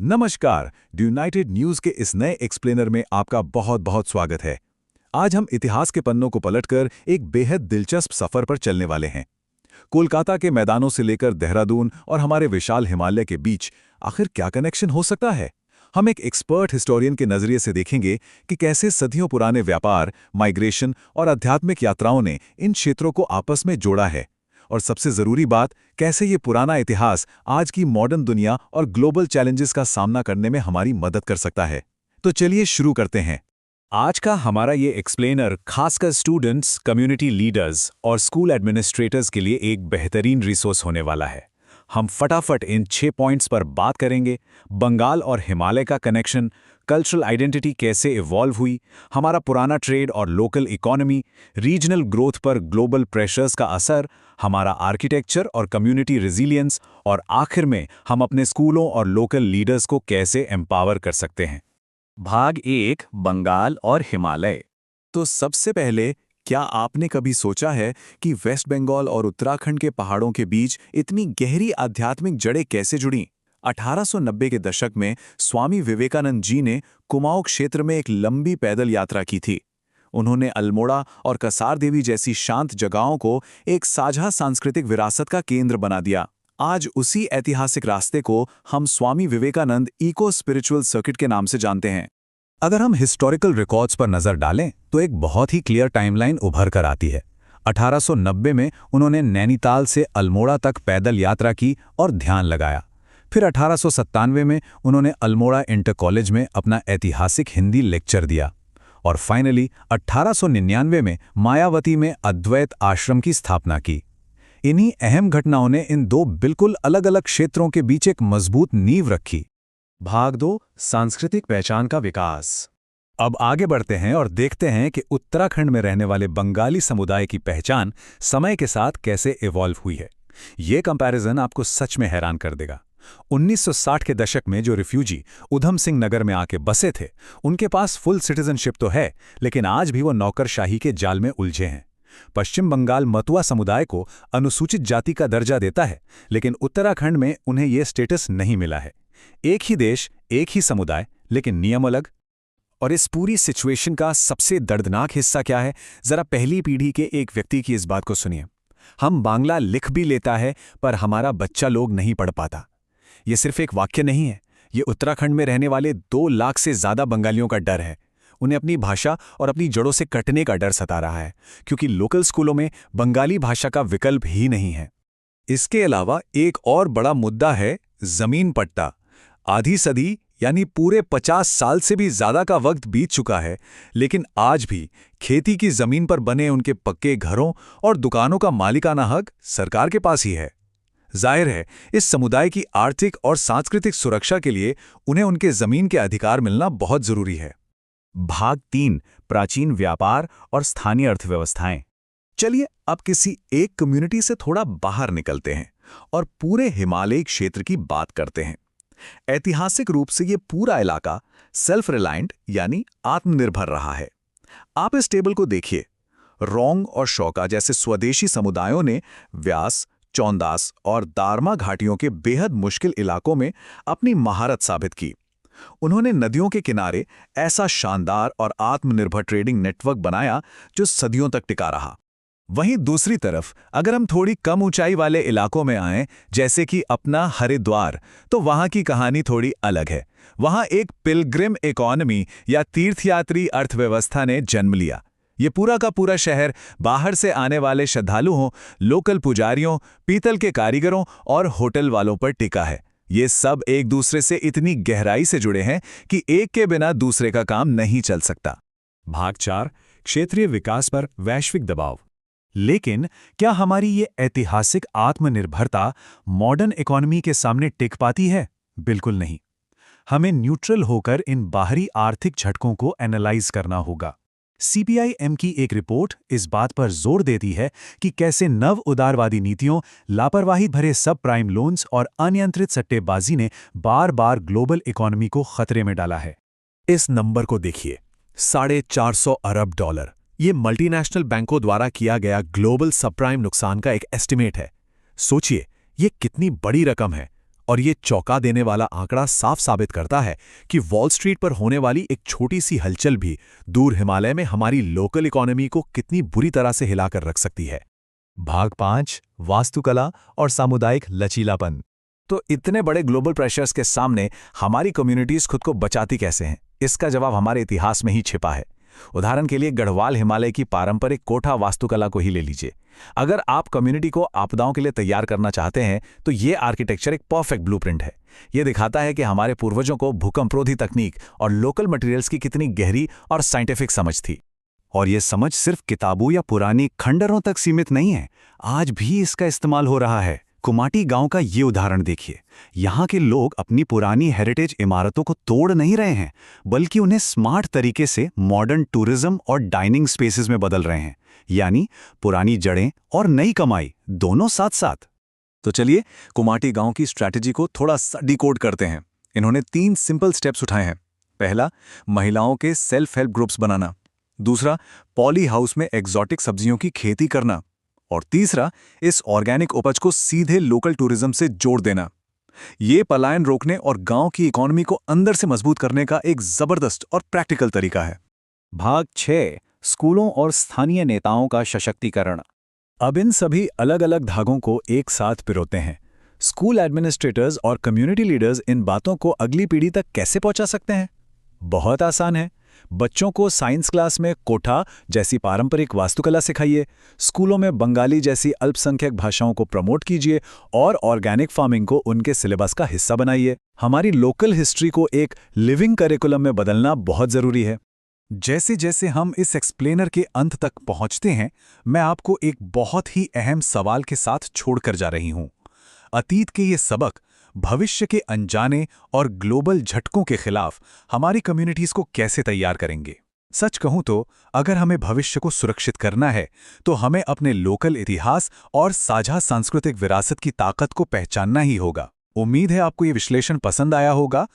नमस्कार। The United news के इस नए एक्सप्लेनर में आपका बहुत बहुत स्वागत है। आज हम इतिहास के पन्नों को पलटकर एक बेहद दिलचस्प सफर पर चलने वाले हैं। कोलकाता के मैदानों से लेकर देहरादून और हमारे विशाल हिमालय के बीच आखिर क्या कनेक्शन हो सकता है। हम एक एक्सपर्ट हिस्टोरियन के नजरिए से देखेंगे कि कैसे सदियों पुराने व्यापार, माइग्रेशन और आध्यात्मिक यात्राओं ने इन क्षेत्रों को आपस में जोड़ा है। और सबसे जरूरी बात, कैसे ये पुराना इतिहास आज की मॉडर्न दुनिया और ग्लोबल चैलेंजेस का सामना करने में हमारी मदद कर सकता है। तो चलिए शुरू करते हैं। आज का हमारा ये एक्सप्लेनर खासकर स्टूडेंट्स, कम्युनिटी लीडर्स और स्कूल एडमिनिस्ट्रेटर्स के लिए एक बेहतरीन रिसोर्स होने वाला है। हम फटाफट इन 6 पॉइंट्स पर बात करेंगे। बंगाल और हिमालय का कनेक्शन, कल्चरल आइडेंटिटी कैसे इवॉल्व हुई, हमारा पुराना ट्रेड और लोकल इकोनॉमी, रीजनल ग्रोथ पर ग्लोबल प्रेशर्स का असर, हमारा आर्किटेक्चर और कम्युनिटी रेजिलियंस, और आखिर में हम अपने स्कूलों और लोकल लीडर्स को कैसे एम्पावर कर सकते हैं। भाग 1, बंगाल और हिमालय। तो सबसे पहले, क्या आपने कभी सोचा है कि वेस्ट बंगाल और उत्तराखंड के पहाड़ों के बीच इतनी गहरी आध्यात्मिक जड़ें कैसे जुड़ीं? 1890 के दशक में स्वामी विवेकानंद जी ने कुमाऊं क्षेत्र में एक लंबी पैदल यात्रा की थी। उन्होंने अल्मोड़ा और कसार देवी जैसी शांत जगहों को एक साझा सांस्कृतिक विरासत का केंद्र बना दिया। आज उसी ऐतिहासिक रास्ते को हम Swami Vivekananda eco spiritual circuit के नाम से जानते हैं। अगर हम हिस्टोरिकल रिकॉर्ड्स पर नजर डालें तो एक बहुत ही क्लियर टाइमलाइन उभर कर आती है। 1890 में उन्होंने नैनीताल से अल्मोड़ा तक पैदल यात्रा की और ध्यान लगाया। फिर 1897 में उन्होंने अल्मोड़ा इंटर कॉलेज में अपना ऐतिहासिक हिंदी लेक्चर दिया। और फाइनली 1899 में मायावती में अद्वैत आश्रम की स्थापना की। इन्हीं अहम घटनाओं ने इन दो बिल्कुल अलग अलग क्षेत्रों के बीच एक मजबूत नींव रखी। भाग 2, सांस्कृतिक पहचान का विकास। अब आगे बढ़ते हैं और देखते हैं कि उत्तराखंड में रहने वाले बंगाली समुदाय की पहचान समय के साथ कैसे इवॉल्व हुई है। ये कंपैरिजन आपको सच में हैरान कर देगा। 1960 के दशक में जो रिफ्यूजी उधम सिंह नगर में आके बसे थे, उनके पास फुल सिटीजनशिप तो है, लेकिन आज भी वो नौकरशाही के जाल में उलझे हैं। पश्चिम बंगाल मतुआ समुदाय को अनुसूचित जाति का दर्जा देता है, लेकिन उत्तराखंड में उन्हें यह स्टेटस नहीं मिला है। एक ही देश, एक ही समुदाय, लेकिन नियम अलग। और इस पूरी सिचुएशन का सबसे दर्दनाक हिस्सा क्या है, जरा पहली पीढ़ी के एक व्यक्ति की इस बात को सुनिए। हम बांग्ला लिख भी लेता है, पर हमारा बच्चा लोग नहीं पढ़ पाता। ये सिर्फ एक वाक्य नहीं है, ये उत्तराखंड में रहने वाले 2 लाख से ज्यादा बंगालियों का डर है। उन्हें अपनी भाषा और अपनी जड़ों से कटने का डर सता रहा है, क्योंकि लोकल स्कूलों में बंगाली भाषा का विकल्प ही नहीं है। इसके अलावा एक और बड़ा मुद्दा है जमीन पट्टा। आधी सदी यानी पूरे 50 साल से भी ज्यादा का वक्त बीत चुका है, लेकिन आज भी खेती की जमीन पर बने उनके पक्के घरों और दुकानों का मालिकाना हक सरकार के पास ही है। जाहिर है, इस समुदाय की आर्थिक और सांस्कृतिक सुरक्षा के लिए उन्हें उनके जमीन के अधिकार मिलना बहुत जरूरी है। भाग 3, प्राचीन व्यापार और स्थानीय अर्थव्यवस्थाएं। चलिए अब किसी एक कम्युनिटी से थोड़ा बाहर निकलते हैं और पूरे हिमालयी क्षेत्र की बात करते हैं। ऐतिहासिक रूप से ये पूरा इलाका सेल्फ रिलायंट यानी आत्मनिर्भर रहा है। आप इस टेबल को देखिए। रोंग और शौका जैसे स्वदेशी समुदायों ने व्यास, चौंदास और दारमा घाटियों के बेहद मुश्किल इलाकों में अपनी महारत साबित की। उन्होंने नदियों के किनारे ऐसा शानदार और आत्मनिर्भर ट्रेडिंग नेटवर्क बनाया जो सदियों तक टिका रहा। वहीं दूसरी तरफ अगर हम थोड़ी कम ऊंचाई वाले इलाकों में आएं, जैसे कि अपना हरिद्वार, तो वहां की कहानी थोड़ी अलग है। वहां एक पिलग्रिम इकोनॉमी या तीर्थयात्री अर्थव्यवस्था ने जन्म लिया। ये पूरा का पूरा शहर बाहर से आने वाले श्रद्धालुओं, लोकल पुजारियों, पीतल के कारीगरों और होटल वालों पर टिका है। ये सब एक दूसरे से इतनी गहराई से जुड़े हैं कि एक के बिना दूसरे का काम नहीं चल सकता। भाग 4, क्षेत्रीय विकास पर वैश्विक दबाव। लेकिन क्या हमारी ये ऐतिहासिक आत्मनिर्भरता मॉडर्न इकोनॉमी के सामने टिक पाती है? बिल्कुल नहीं। हमें न्यूट्रल होकर इन बाहरी आर्थिक झटकों को एनालाइज करना होगा। सीपीआई-एम की एक रिपोर्ट इस बात पर जोर देती है कि कैसे नव उदारवादी नीतियों, लापरवाही भरे सब प्राइम लोन्स और अनियंत्रित सट्टेबाजी ने बार बार ग्लोबल इकोनॉमी को खतरे में डाला है। इस नंबर को देखिए, $450 अरब। ये मल्टीनेशनल बैंकों द्वारा किया गया ग्लोबल सबप्राइम नुकसान का एक एस्टिमेट है। सोचिए, ये कितनी बड़ी रकम है और ये चौंका देने वाला आंकड़ा साफ साबित करता है कि वॉल स्ट्रीट पर होने वाली एक छोटी सी हलचल भी दूर हिमालय में हमारी लोकल इकोनॉमी को कितनी बुरी तरह से हिलाकर रख सकती है। भाग 5, वास्तुकला और सामुदायिक लचीलापन। तो इतने बड़े ग्लोबल प्रेशर्स के सामने हमारी कम्युनिटीज खुद को बचाती कैसे हैं? इसका जवाब हमारे इतिहास में ही छिपा है। उदाहरण के लिए गढ़वाल हिमालय की पारंपरिक कोठा वास्तुकला को ही ले लीजिए। अगर आप कम्युनिटी को आपदाओं के लिए तैयार करना चाहते हैं तो ये आर्किटेक्चर एक परफेक्ट ब्लूप्रिंट है। ये दिखाता है कि हमारे पूर्वजों को भूकंपरोधी तकनीक और लोकल मटेरियल्स की कितनी गहरी और साइंटिफिक समझ थी। और ये समझ सिर्फ किताबों या पुरानी खंडरों तक सीमित नहीं है, आज भी इसका इस्तेमाल हो रहा है। कुमाटी गांव का ये उदाहरण देखिए। यहाँ के लोग अपनी पुरानी हेरिटेज इमारतों को तोड़ नहीं रहे हैं, बल्कि उन्हें स्मार्ट तरीके से मॉडर्न टूरिज्म और डाइनिंग स्पेसेस में बदल रहे हैं, यानी पुरानी जड़ें और नई कमाई दोनों साथ साथ। तो चलिए कुमाटी गांव की स्ट्रैटेजी को थोड़ा सा डिकोड करते हैं। इन्होंने 3 सिंपल स्टेप्स उठाए हैं। पहला, महिलाओं के सेल्फ हेल्प ग्रुप्स बनाना। दूसरा, पॉली हाउस में एग्जॉटिक सब्जियों की खेती करना। और तीसरा, इस ऑर्गेनिक उपज को सीधे लोकल टूरिज्म से जोड़ देना। ये पलायन रोकने और गांव की इकोनॉमी को अंदर से मजबूत करने का एक जबरदस्त और प्रैक्टिकल तरीका है। भाग 6, स्कूलों और स्थानीय नेताओं का सशक्तिकरण। अब इन सभी अलग अलग धागों को एक साथ पिरोते हैं। स्कूल एडमिनिस्ट्रेटर्स और कम्युनिटी लीडर्स इन बातों को अगली पीढ़ी तक कैसे पहुंचा सकते हैं? बहुत आसान है। बच्चों को साइंस क्लास में कोठा जैसी पारंपरिक वास्तुकला सिखाइए, स्कूलों में बंगाली जैसी अल्पसंख्यक भाषाओं को प्रमोट कीजिए और ऑर्गेनिक फार्मिंग को उनके सिलेबस का हिस्सा बनाइए। हमारी लोकल हिस्ट्री को एक लिविंग करिकुलम में बदलना बहुत जरूरी है। जैसे जैसे हम इस एक्सप्लेनर के अंत तक पहुंचते हैं, मैं आपको एक बहुत ही अहम सवाल के साथ छोड़कर जा रही हूं। अतीत के ये सबक भविष्य के अनजाने और ग्लोबल झटकों के खिलाफ हमारी कम्युनिटीज को कैसे तैयार करेंगे? सच कहूं तो अगर हमें भविष्य को सुरक्षित करना है तो हमें अपने लोकल इतिहास और साझा सांस्कृतिक विरासत की ताकत को पहचानना ही होगा। उम्मीद है आपको ये विश्लेषण पसंद आया होगा।